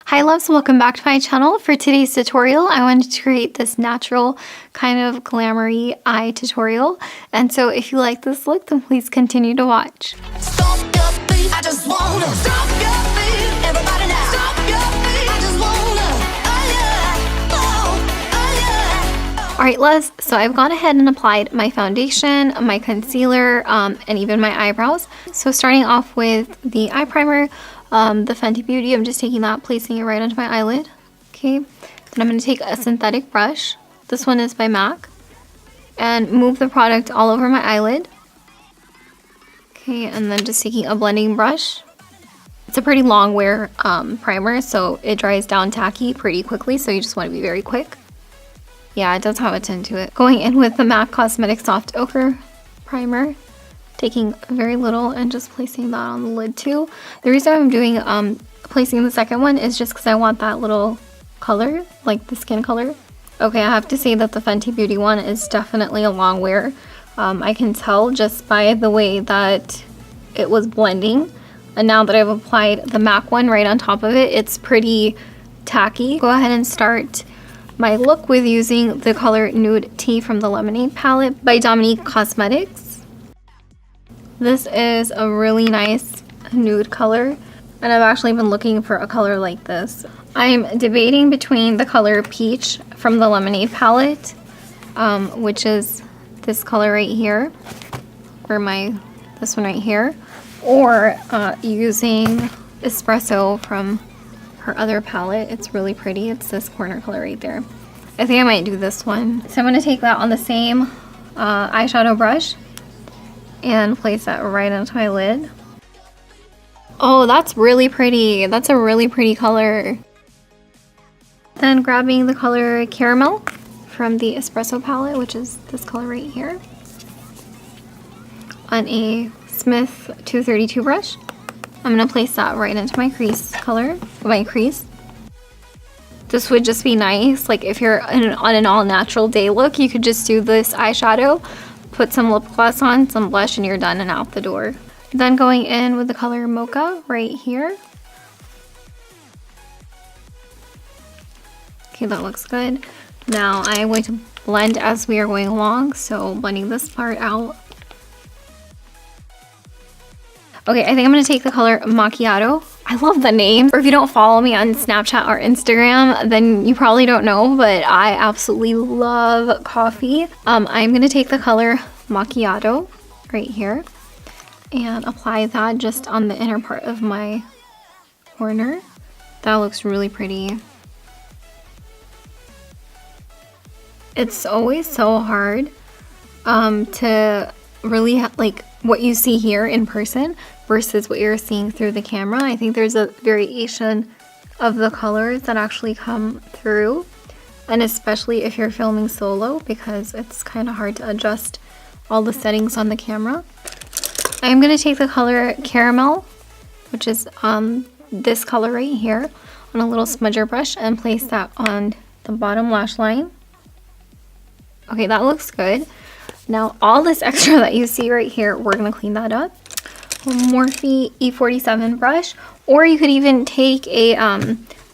Hi loves, welcome back to my channel. For today's tutorial, I wanted to create this natural kind of glamoury eye tutorial. And so if you like this look, then please continue to watch. Stop your feet, I just wanna stop your feet. Everybody now. Stop your feet, I just wanna. Oh yeah. Alright loves, so I've gone ahead and applied my foundation, my concealer, and even my eyebrows. So starting off with the eye primer, the Fenty Beauty, I'm just taking that, placing it right onto my eyelid. Okay, then I'm going to take a synthetic brush. This one is by MAC. And move the product all over my eyelid. Okay, and then just taking a blending brush. It's a pretty long wear primer, so it dries down tacky pretty quickly, so you just want to be very quick. Yeah, it does have a tint to it. Going in with the MAC Cosmetics Soft Ochre primer. Taking very little and just placing that on the lid too. The reason I'm doing placing the second one is just because I want that little color, like the skin color. Okay, I have to say that the Fenty Beauty one is definitely a long wear. I can tell just by the way that it was blending. And now that I've applied the MAC one right on top of it, it's pretty tacky. Go ahead and start my look with using the color Nude Tea from the Lemonade palette by Dominique Cosmetics. This is a really nice nude color, and I've actually been looking for a color like this. I'm debating between the color Peach from the Lemonade palette, which is this color right here, or this one right here, or using Espresso from her other palette. It's really pretty. It's this corner color right there. I think I might do this one. So I'm going to take that on the same eyeshadow brush and place that right onto my lid. Oh, that's really pretty. That's a really pretty color. Then grabbing the color Caramel from the Espresso palette, which is this color right here, on a Smith 232 brush. I'm gonna place that right into my crease color, my crease. This would just be nice, like if you're on an all natural day look, you could just do this eyeshadow, put some lip gloss on, some blush, and you're done and out the door. Then going in with the color Mocha right here. Okay, that looks good. Now I am going to blend as we are going along, so blending this part out. Okay, I think I'm going to take the color Macchiato. I love the name. Or if you don't follow me on Snapchat or Instagram, then you probably don't know, but I absolutely love coffee. I'm going to take the color Macchiato right here and apply that just on the inner part of my corner. That looks really pretty. It's always so hard to really like what you see here in person versus what you're seeing through the camera. I think there's a variation of the colors that actually come through, and especially if you're filming solo, because it's kind of hard to adjust all the settings on the camera. I'm going to take the color Caramel, which is this color right here, on a little smudger brush and place that on the bottom lash line. Okay, that looks good. Now all this extra that you see right here, we're going to clean that up. Morphe E47 brush, or you could even take a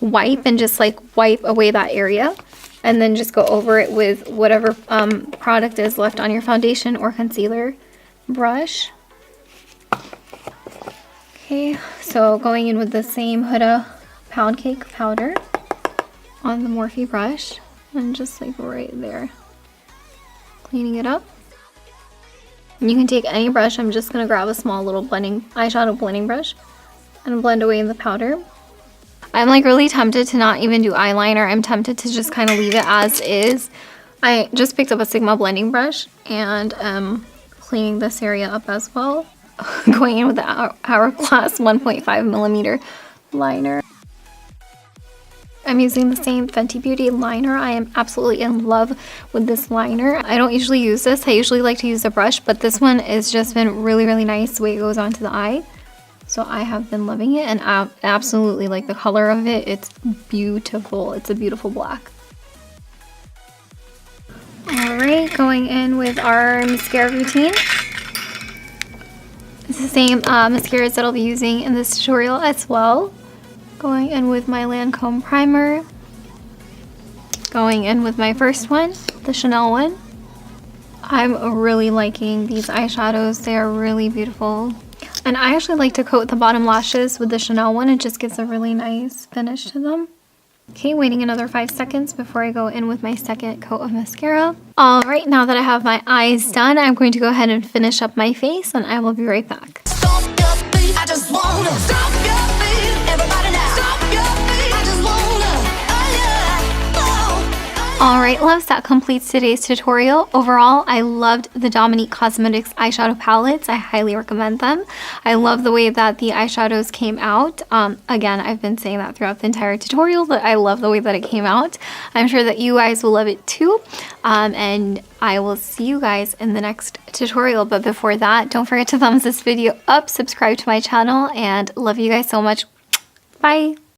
wipe and just like wipe away that area, and then just go over it with whatever product is left on your foundation or concealer brush. Okay, so going in with the same Huda Pound Cake powder on the Morphe brush, and just like right there, cleaning it up. You can take any brush. I'm just going to grab a small little eyeshadow blending brush and blend away the powder. I'm like really tempted to not even do eyeliner. I'm tempted to just kind of leave it as is. I just picked up a Sigma blending brush and cleaning this area up as well. Going in with the Hourglass 1.5 millimeter liner. I'm using the same Fenty Beauty liner. I am absolutely in love with this liner. I don't usually use this. I usually like to use a brush, but this one has just been really, really nice the way it goes onto the eye. So I have been loving it, and I absolutely like the color of it. It's beautiful. It's a beautiful black. Alright, going in with our mascara routine. It's the same mascaras that I'll be using in this tutorial as well. Going in with my Lancome primer. Going in with my first one, the Chanel one. I'm really liking these eyeshadows. They are really beautiful. And I actually like to coat the bottom lashes with the Chanel one. It just gives a really nice finish to them. Okay, waiting another 5 seconds before I go in with my second coat of mascara. All right, now that I have my eyes done, I'm going to go ahead and finish up my face, and I will be right back. Stop your feet, I just wanna stop your feet. Everybody now. Stop your feet, I just wanna. Oh yeah. Oh. Alright loves, that completes today's tutorial. Overall, I loved the Dominique Cosmetics eyeshadow palettes. I highly recommend them. I love the way that the eyeshadows came out. Again, I've been saying that throughout the entire tutorial, that I love the way that it came out. I'm sure that you guys will love it too. And I will see you guys in the next tutorial. But before that, don't forget to thumbs this video up, subscribe to my channel, and love you guys so much. Bye!